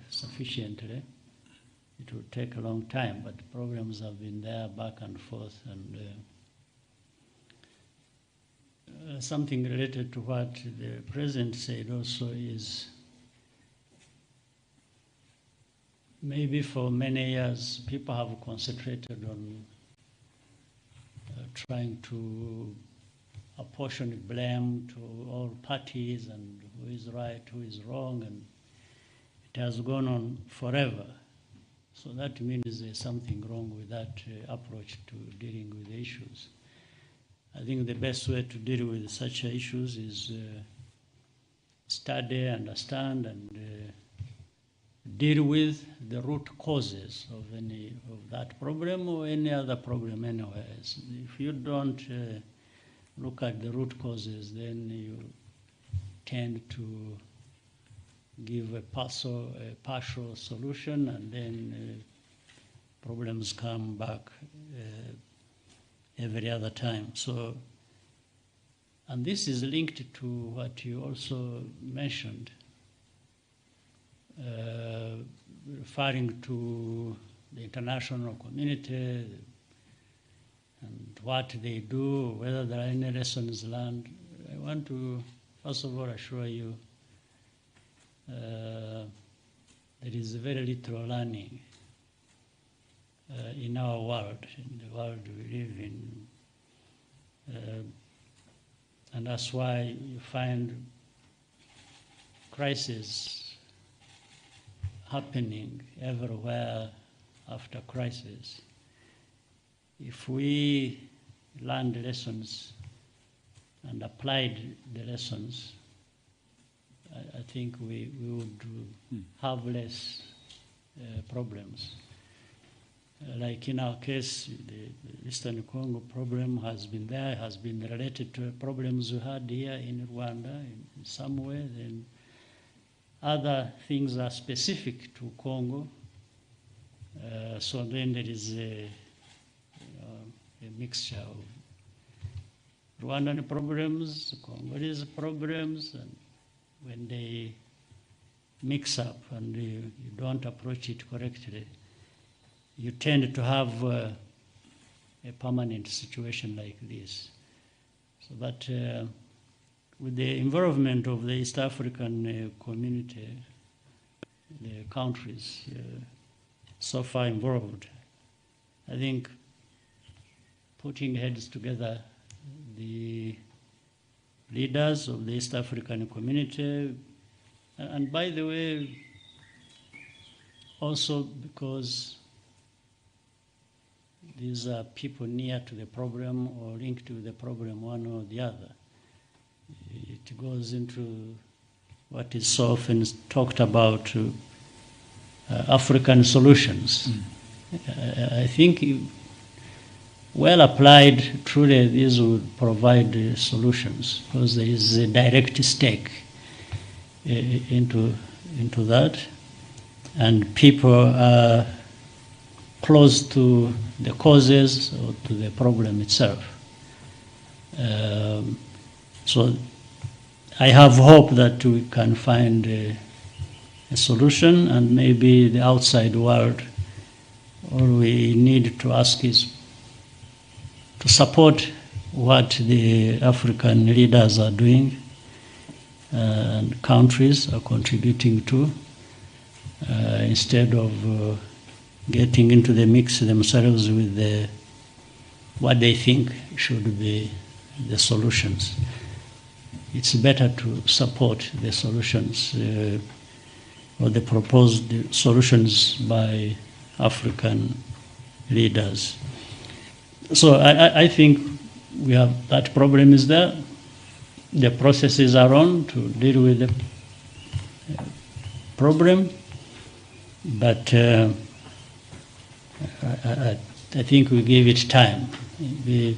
sufficiently. It will take a long time, but problems have been there back and forth. And something related to what the President said also is maybe for many years people have concentrated on trying to apportion blame to all parties and who is right, who is wrong, and it has gone on forever. So that means there's something wrong with that approach to dealing with the issues. I think the best way to deal with such issues is study, understand, and deal with the root causes of any of that problem or any other problem anywhere. If you don't look at the root causes, then you tend to give a partial solution, and then problems come back every other time. So, and this is linked to what you also mentioned, referring to the international community and what they do, whether there are any lessons learned. I want to, first of all, assure you there is very little learning in our world, in the world we live in. And that's why you find crises happening everywhere after crisis. If we learned lessons and applied the lessons, I think we would have less problems. Like in our case, the Eastern Congo problem has been there, has been related to problems we had here in Rwanda in some way. Then other things are specific to Congo. So then there is a mixture of Rwandan problems, Congolese problems, and when they mix up and you don't approach it correctly, you tend to have a permanent situation like this. So that with the involvement of the East African community, the countries so far involved, I think putting heads together, the leaders of the East African community, and by the way, also because these are people near to the problem or linked to the problem, one or the other. It goes into what is so often talked about, African solutions. I think well applied, truly these would provide solutions, because there is a direct stake into that, and people are close to the causes or to the problem itself. So I have hope that we can find a solution, and maybe the outside world, all we need to ask is to support what the African leaders are doing and countries are contributing to, instead of getting into the mix themselves with what they think should be the solutions. It's better to support the solutions or the proposed solutions by African leaders. So I think we have that problem is there. The processes are on to deal with the problem, but I think we give it time. The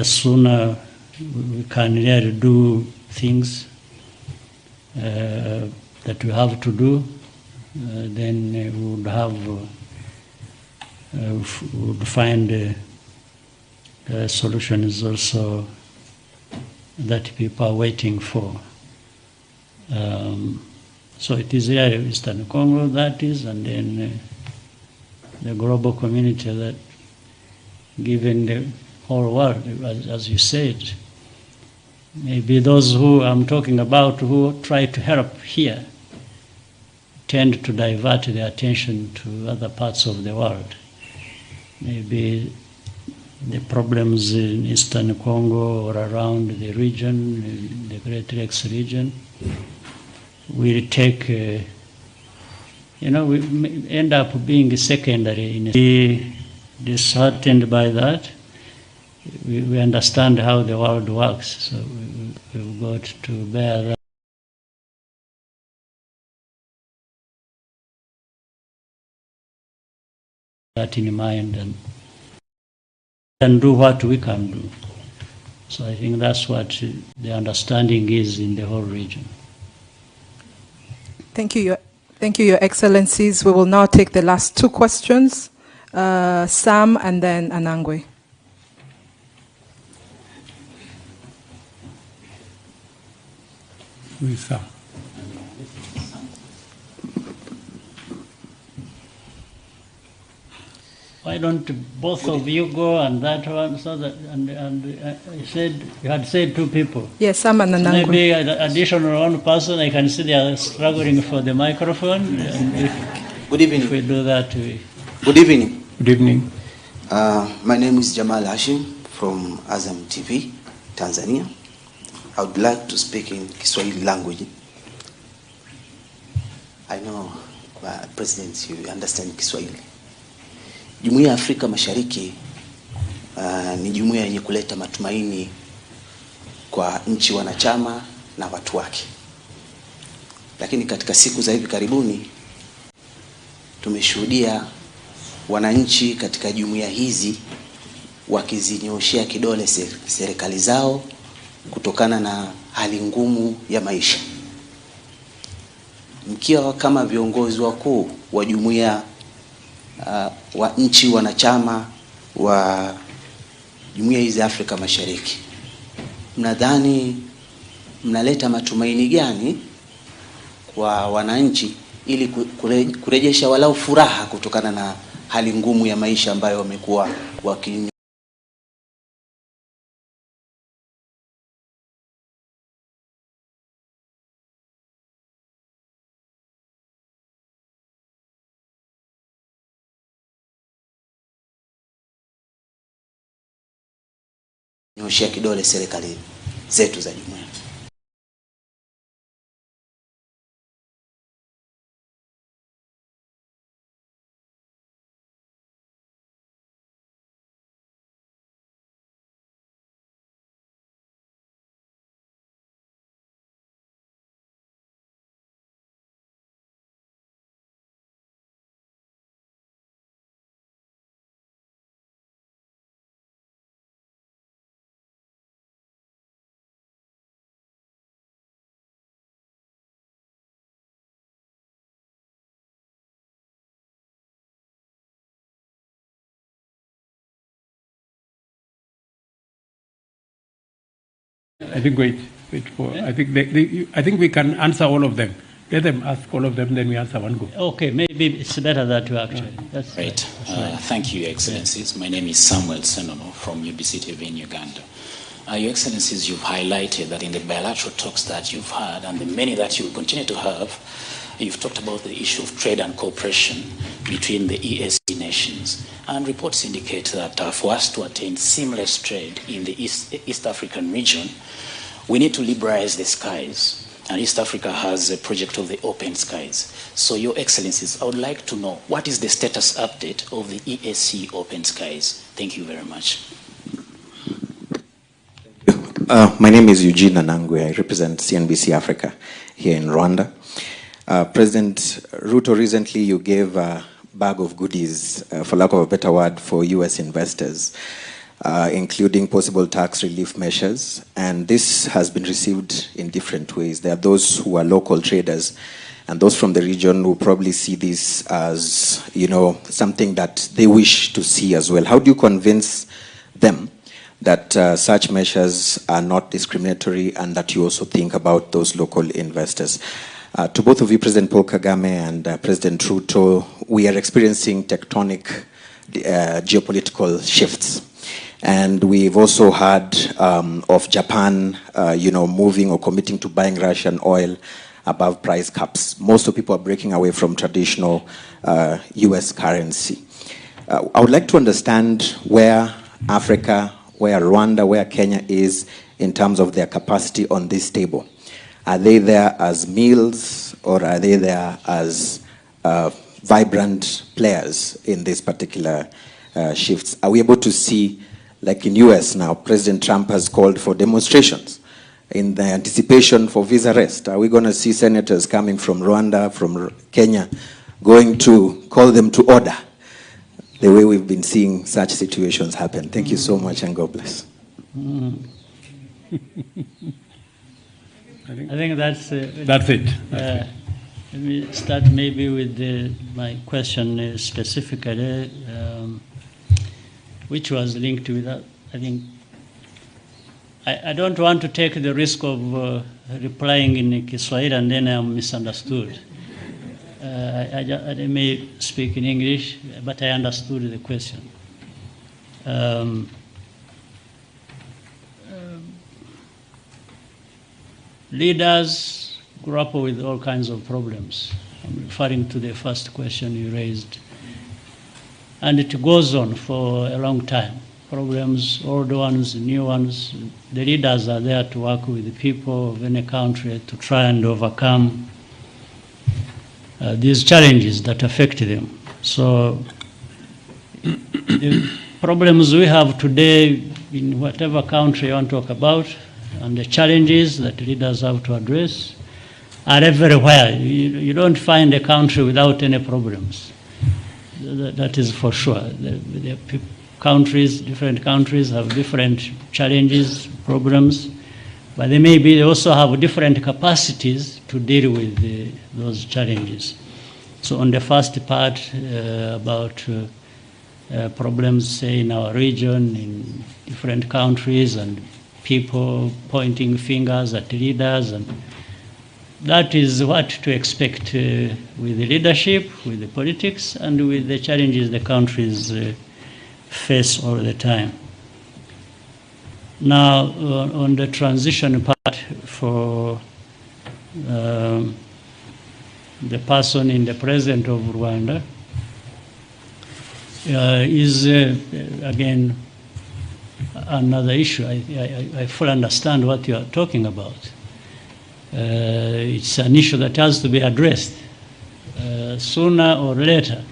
sooner we can really do things that we have to do, then we would have would find solutions also that people are waiting for. So it is here Eastern Congo that is, and then the global community that, given the whole world, as you said, maybe those who I'm talking about who try to help here tend to divert their attention to other parts of the world. Maybe the problems in Eastern Congo or around the region, the Great Lakes region, will take, we end up being secondary. Be disheartened by that. We understand how the world works, so we've got to bear that in mind and do what we can do. So I think that's what the understanding is in the whole region. Thank you, Your Excellencies. We will now take the last two questions. Sam and then Anangwe. Who is Sam? Why don't both of you go and that one, so that I said you had said two people. Yes, Sam and Anangwe. Maybe an additional one person. I can see they are struggling for the microphone. Good evening. If we do that, Good evening. Good evening. My name is Jamal Hashim from Azam TV, Tanzania. I would like to speak in Kiswahili language. I know, President, you understand Kiswahili. Jumuiya ya Afrika Mashariki ni jumuiya yenye kuleta matumaini kwa nchi wanachama na watu wake. Lakini katika siku za hivi karibuni tumeshuhudia wananchi katika jumuiya hizi wakizinyoshea kidole serikali zao kutokana na hali ngumu ya maisha. Mkiwa kama viongozi wakuu wa jumuiya wa nchi wanachama wa jumuiya hizi za Afrika Mashariki, mnadhani mnaleta matumaini gani kwa wananchi ili kurejesha walau furaha kutokana na hali ngumu ya maisha ambayo wamekuwa wakinywa? Nyoshia kidole serikali zetu za jumuiya. I think wait for. I think we can answer all of them. Let them ask all of them, then we answer one go. Okay, maybe it's better that you actually. That's right. Thank you, Your Excellencies. My name is Samuel Senono from UBC TV in Uganda. Your Excellencies, you've highlighted that in the bilateral talks that you've had and the many that you will continue to have, you've talked about the issue of trade and cooperation between the EAC nations. And reports indicate that for us to attain seamless trade in the East African region, we need to liberalize the skies. And East Africa has a project of the open skies. So, Your Excellencies, I would like to know what is the status update of the EAC open skies. Thank you very much. My name is Eugene Anangwe. I represent CNBC Africa here in Rwanda. President Ruto, recently you gave a bag of goodies, for lack of a better word, for US investors, including possible tax relief measures. And this has been received in different ways. There are those who are local traders and those from the region who probably see this as, something that they wish to see as well. How do you convince them that such measures are not discriminatory and that you also think about those local investors? To both of you, President Paul Kagame and President Ruto, we are experiencing tectonic geopolitical shifts. And we've also heard of Japan, moving or committing to buying Russian oil above price caps. Most of people are breaking away from traditional US currency. I would like to understand where Africa, where Rwanda, where Kenya is in terms of their capacity on this table. Are they there as meals, or are they there as vibrant players in these particular shifts? Are we able to see, like in US now, President Trump has called for demonstrations in the anticipation for visa arrest? Are we going to see senators coming from Rwanda, from Kenya, going to call them to order, the way we've been seeing such situations happen? Thank you so much, and God bless. I think that's it. Let me start maybe with my question specifically, which was linked with that. I think I don't want to take the risk of replying in Kiswahili and then I'm misunderstood. I may speak in English, but I understood the question. Leaders grapple with all kinds of problems. I'm referring to the first question you raised. And it goes on for a long time. Problems, old ones, new ones. The leaders are there to work with the people of any country to try and overcome these challenges that affect them. So the problems we have today in whatever country you want to talk about, and the challenges that leaders have to address are everywhere. You don't find a country without any problems. That is for sure. Different countries have different challenges, problems, but they also have different capacities to deal with those challenges. So on the first part about problems, say, in our region, in different countries, and people pointing fingers at leaders, and that is what to expect with the leadership, with the politics, and with the challenges the countries face all the time. Now, on the transition part for the person in the president of Rwanda, is again another issue. I fully understand what you are talking about. It's an issue that has to be addressed sooner or later.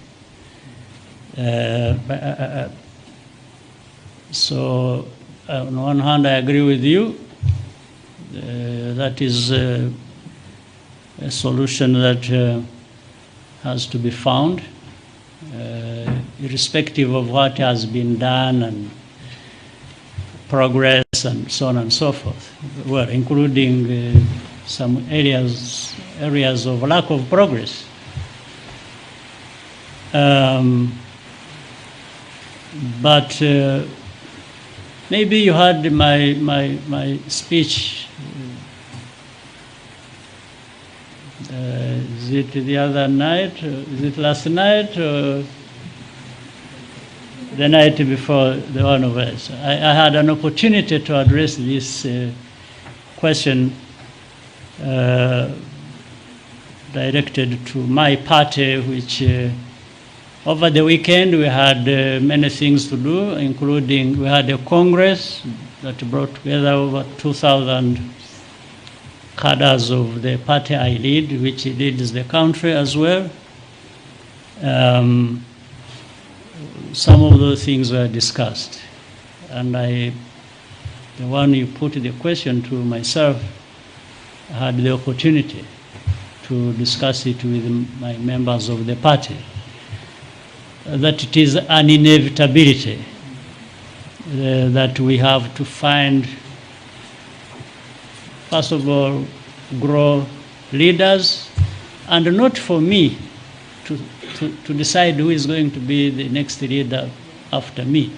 So on one hand, I agree with you. That is a solution that has to be found, irrespective of what has been done and progress and so on and so forth. Well, including some areas of lack of progress. But maybe you heard my speech. Is it the other night? Is it last night? Or the night before the one of us? I had an opportunity to address this question directed to my party, which over the weekend we had many things to do, including we had a Congress that brought together over 2,000 cadres of the party I lead, which leads the country as well. Some of those things were discussed. And the one you put the question to myself, I had the opportunity to discuss it with my members of the party, that it is an inevitability that we have to find, first of all, grow leaders, and not for me to decide who is going to be the next leader after me.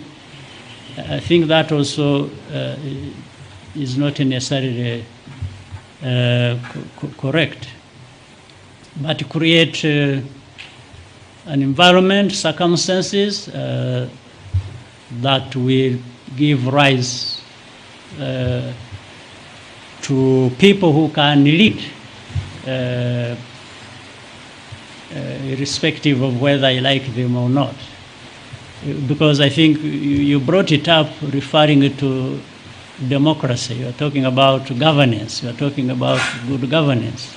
I think that also is not necessarily correct. but create an environment, circumstances that will give rise to people who can lead, irrespective of whether I like them or not. Because I think you brought it up referring to democracy. You're talking about governance. You're talking about good governance.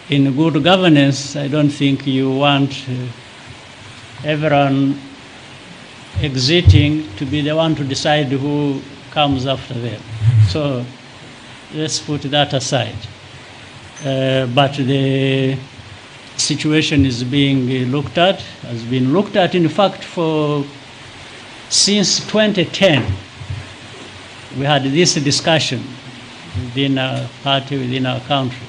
In good governance, I don't think you want everyone exiting to be the one to decide who comes after them. So let's put that aside. But the situation is being looked at, has been looked at, in fact, since 2010. We had this discussion within our party, within our country.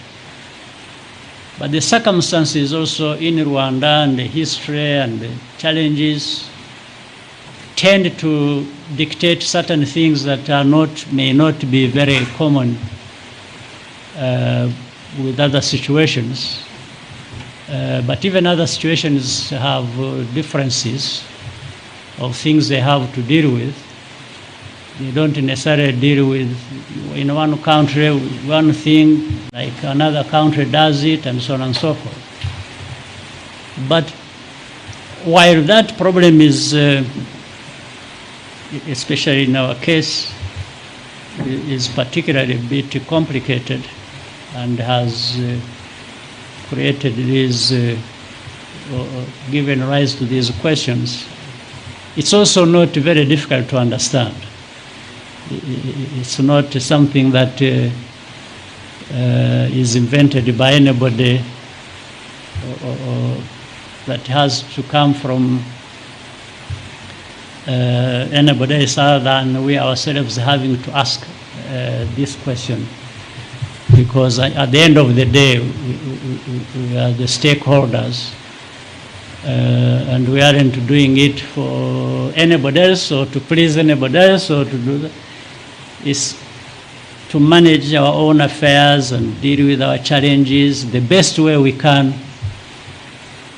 But the circumstances also in Rwanda and the history and the challenges tend to dictate certain things that may not be very common with other situations. But even other situations have differences of things they have to deal with. They don't necessarily deal with, in one country, one thing, like another country does it, and so on and so forth. But while that problem is, especially in our case, is particularly a bit complicated and has created these, given rise to these questions, it's also not very difficult to understand. It's not something that is invented by anybody or that has to come from anybody else other than we ourselves having to ask this question. Because at the end of the day, we are the stakeholders, and we aren't doing it for anybody else or to please anybody else or to do that. It's to manage our own affairs and deal with our challenges the best way we can.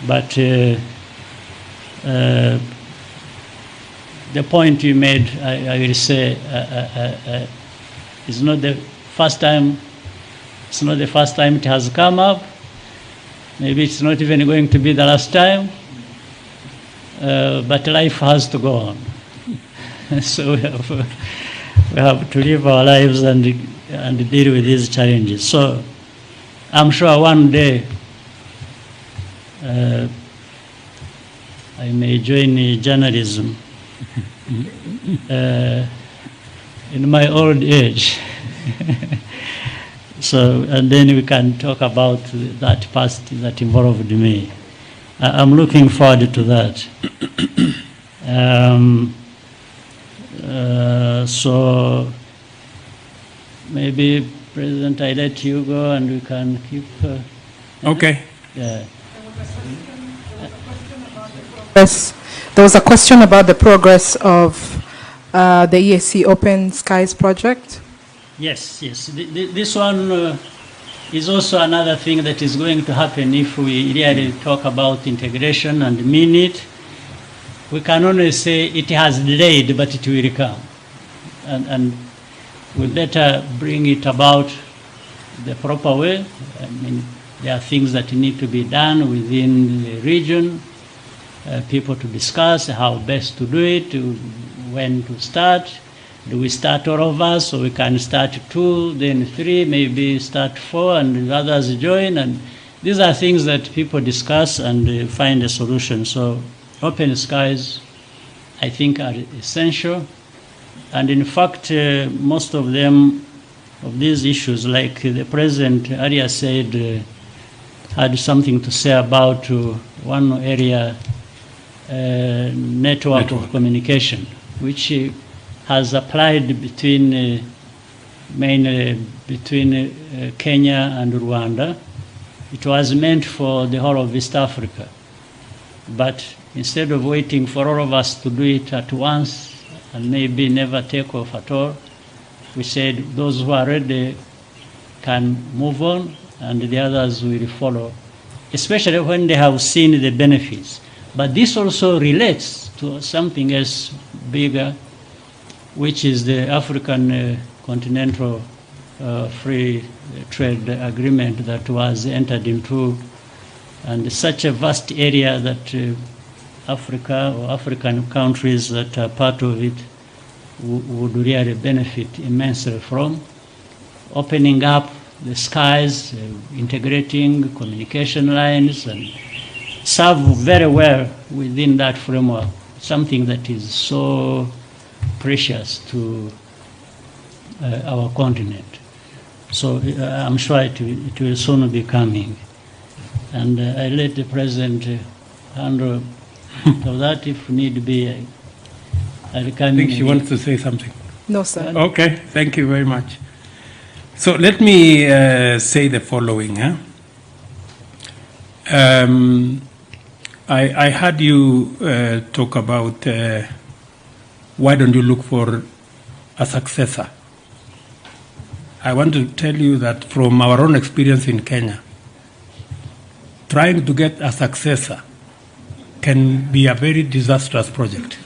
But the point you made, I will say, is not the first time. It's not the first time it has come up. Maybe it's not even going to be the last time. But life has to go on. So we have to live our lives and deal with these challenges. So I'm sure one day I may join journalism in my old age. So, and then we can talk about that past that involved me. I'm looking forward to that. So maybe, President, I let you go and we can keep. Okay. Yeah. Yes, there was a question about the progress of the EAC Open Skies project. Yes. This one is also another thing that is going to happen if we really talk about integration and mean it. We can only say it has delayed, but it will come. And we better bring it about the proper way. I mean, there are things that need to be done within the region, people to discuss how best to do it, when to start. Do we start all of us, so we can start 2, then 3, maybe start 4, and others join? And these are things that people discuss and find a solution. So open skies, I think, are essential. And in fact, most of them, of these issues, like the President earlier said, had something to say about one area, network of communication, which has applied mainly between Kenya and Rwanda. It was meant for the whole of East Africa. But instead of waiting for all of us to do it at once and maybe never take off at all, we said those who are ready can move on and the others will follow especially when they have seen the benefits. But this also relates to something else bigger, which is the African Continental Free Trade Agreement that was entered into, and such a vast area that Africa or African countries that are part of it would really benefit immensely from, opening up the skies, integrating communication lines, and serve very well within that framework, something that is so precious to our continent. So I'm sure it will soon be coming. And I let the President handle of that if need be. I think she wants to say something. No, sir. Okay, thank you very much. So let me say the following. I heard you talk about why don't you look for a successor. I want to tell you that from our own experience in Kenya, trying to get a successor can be a very disastrous project.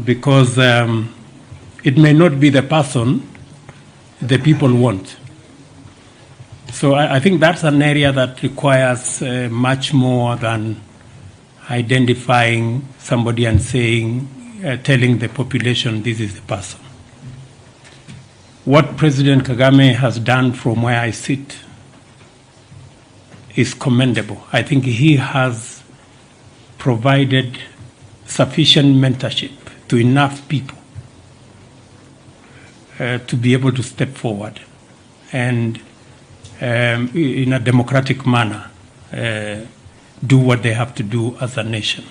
Because it may not be the person the people want. So I think that's an area that requires much more than identifying somebody and saying, telling the population this is the person. What President Kagame has done from where I sit is commendable. I think he has provided sufficient mentorship to enough people to be able to step forward and in a democratic manner do what they have to do as a nation.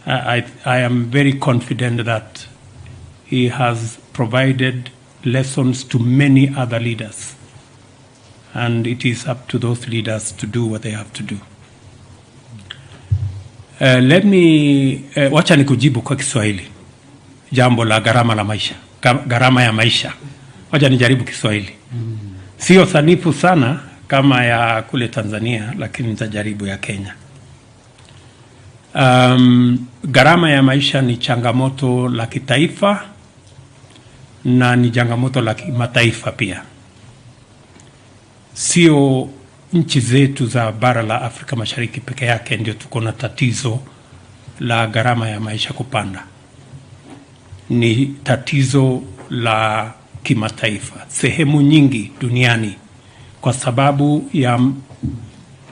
I am very confident that he has provided lessons to many other leaders, and it is up to those leaders to do what they have to do. Let me wacha nikujibu kwa Kiswahili jambo la gharama la maisha, gharama ya maisha. Wacha nijaribu Kiswahili. Sio sanifu sana kama ya kule Tanzania, lakini nitajaribu ya Kenya. Gharama ya maisha ni changamoto la kitaifa na ni changamoto la kimataifa pia. Sio nchi zetu za bara la Afrika Mashariki peke yake ndio tuko na tatizo la gharama ya maisha kupanda. Ni tatizo la kimataifa, sehemu nyingi duniani, kwa sababu ya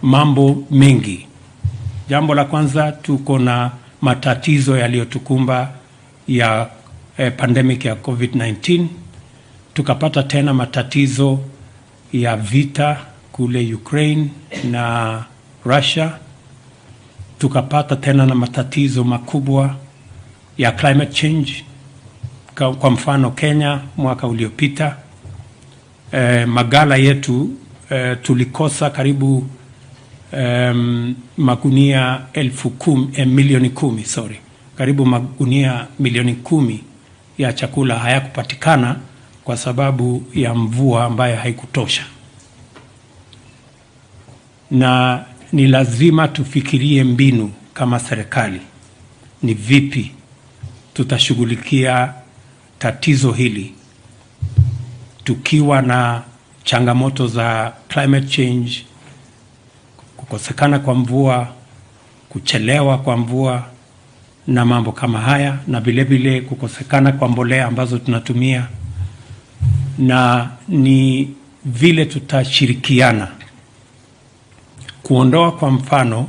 mambo mengi. Jambo la kwanza, tuko na matatizo yaliyotukumba ya pandemic ya COVID-19. Tukapata tena matatizo ya vita kule Ukraine na Russia. Tukapata tena na matatizo makubwa ya climate change. Kwa mfano Kenya mwaka uliopita, magala yetu tulikosa karibu magunia milioni 10, karibu magunia milioni 10 ya chakula hayakupatikana kwa sababu ya mvua ambayo haikutosha. Na ni lazima tufikirie mbinu kama serikali, ni vipi tutashughulikia tatizo hili tukiwa na changamoto za climate change, kukosekana kwa mvua, kuchelewa kwa mvua na mambo kama haya, na vile vile kukosekana kwa mbolea ambazo tunatumia, na ni vile tutashirikiana kuondoa kwa mfano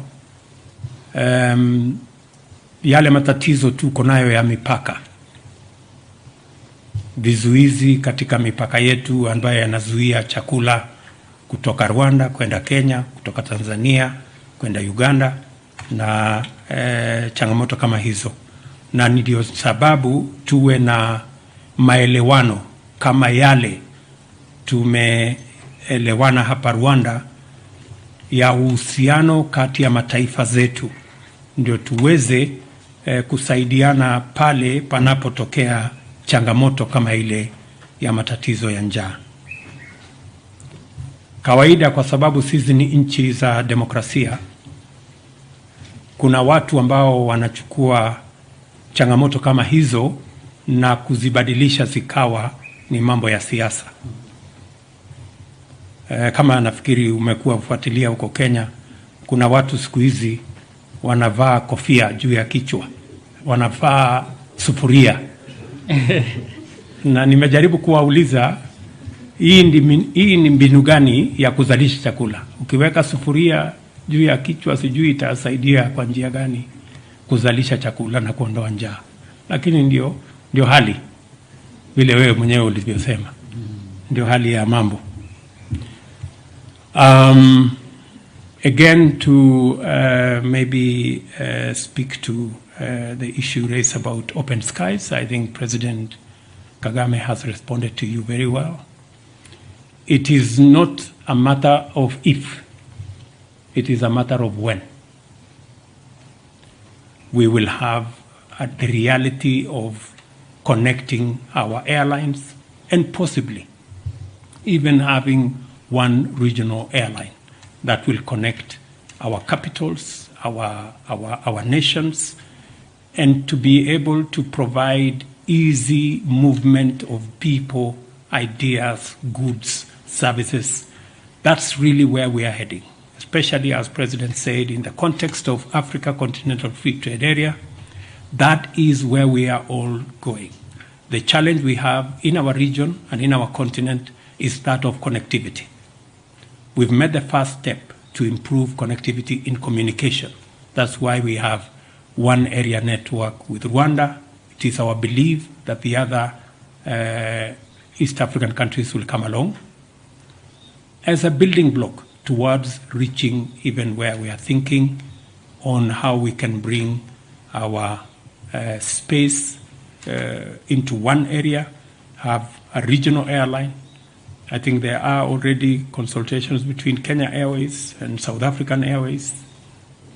yale matatizo tuko nayo ya mipaka, vizuizi katika mipaka yetu ambayo yanazuia chakula kutoka Rwanda kwenda Kenya, kutoka Tanzania kwenda Uganda, na changamoto kama hizo. Na ndio sababu tuwe na maelewano kama yale tumeelewana hapa Rwanda ya uhusiano kati ya mataifa zetu, ndio tuweze kusaidiana pale panapotokea changamoto kama ile ya matatizo ya njaa. Kawaida, kwa sababu sisi ni nchi za demokrasia, kuna watu ambao wanachukua changamoto kama hizo na kuzibadilisha zikawa ni mambo ya siasa. Kama nafikiri umekuwa ufuatilia huko Kenya, kuna watu siku hizi wanavaa kofia juu ya kichwa, wanavaa sufuria. Na nimejaribu kuwauliza, hii ni mbinu gani ya kuzalisha chakula? Ukiweka sufuria juu ya kichwa, sijui itasaidia kwa njia gani kuzalisha chakula na kuondoa njaa. Lakini ndio hali, vile wewe mwenyewe ulivyosema, ndio hali ya mambo. Again, to maybe speak to the issue raised about open skies, I think President Kagame has responded to you very well. It is not a matter of if, it is a matter of when. We will have the reality of connecting our airlines and possibly even having one regional airline that will connect our capitals, our nations, and to be able to provide easy movement of people, ideas, goods, services. That's really where we are heading, especially, as President said, in the context of Africa Continental Free Trade Area. That is where we are all going. The challenge we have in our region and in our continent is that of connectivity. We've made the first step to improve connectivity in communication. That's why we have one area network with Rwanda. It is our belief that the other East African countries will come along as a building block towards reaching even where we are thinking on how we can bring our space into one area, have a regional airline. I think there are already consultations between Kenya Airways and South African Airways.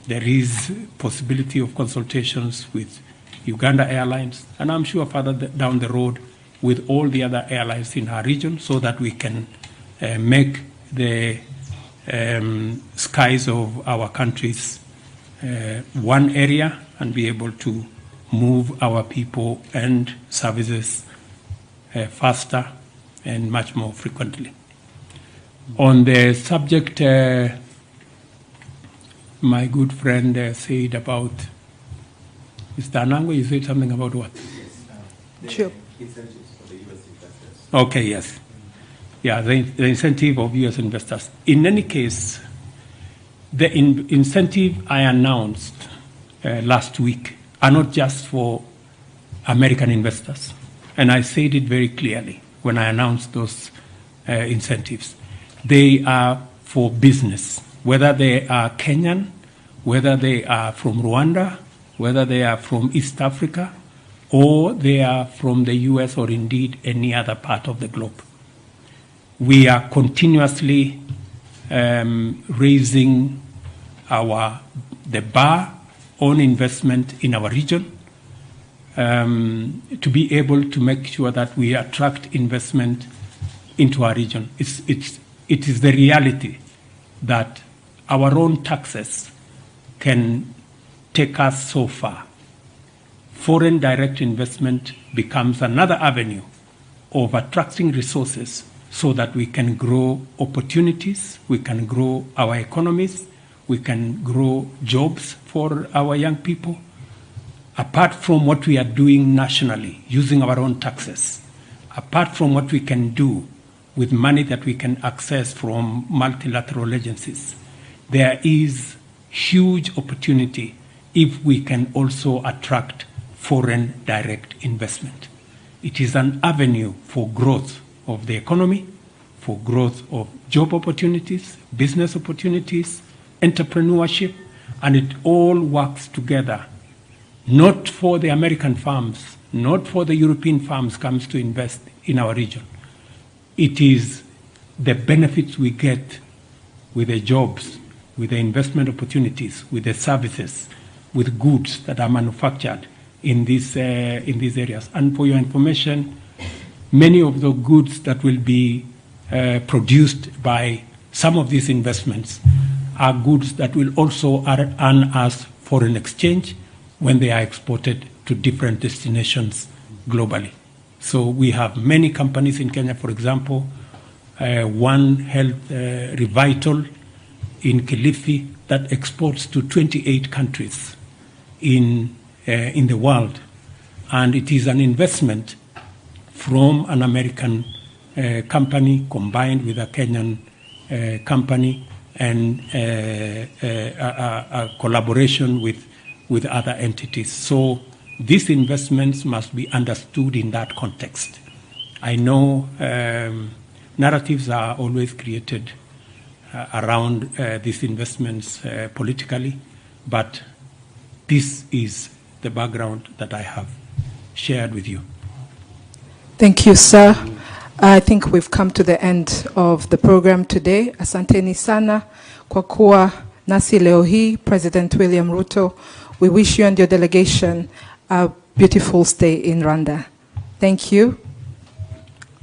There is possibility of consultations with Uganda Airlines, and I'm sure further down the road with all the other airlines in our region, so that we can make the skies of our countries one area and be able to move our people and services faster and much more frequently. On the subject, my good friend said about, Mr. Anangwe, you said something about what? Sure. Incentives for the U.S. investors. Okay, yes. Yeah, the incentive of U.S. investors. In any case, the incentive I announced last week are not just for American investors. And I said it very clearly when I announced those incentives. They are for business, whether they are Kenyan, whether they are from Rwanda, whether they are from East Africa, or they are from the US or indeed any other part of the globe. We are continuously raising the bar on investment in our region, to be able to make sure that we attract investment into our region. It is the reality that our own taxes can take us so far. Foreign direct investment becomes another avenue of attracting resources so that we can grow opportunities, we can grow our economies, we can grow jobs for our young people. Apart from what we are doing nationally, using our own taxes, apart from what we can do with money that we can access from multilateral agencies, there is huge opportunity if we can also attract foreign direct investment. It is an avenue for growth of the economy, for growth of job opportunities, business opportunities, entrepreneurship, and it all works together. Not for the American firms, not for the European firms comes to invest in our region. It is the benefits we get with the jobs, with the investment opportunities, with the services, with goods that are manufactured in these areas. And for your information, many of the goods that will be produced by some of these investments are goods that will also earn us foreign exchange when they are exported to different destinations globally. So we have many companies in Kenya, for example, One Health Revital in Kilifi that exports to 28 countries in the world. And it is an investment from an American company combined with a Kenyan company and a collaboration with other entities. So these investments must be understood in that context. I know narratives are always created around these investments politically, but this is the background that I have shared with you. Thank you, sir. I think we've come to the end of the program today. Asanteni sana kwa kuwa nasi leo hii, President William Ruto. We wish you and your delegation a beautiful stay in Rwanda. Thank you.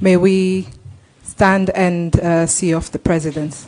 May we stand and see off the presidents.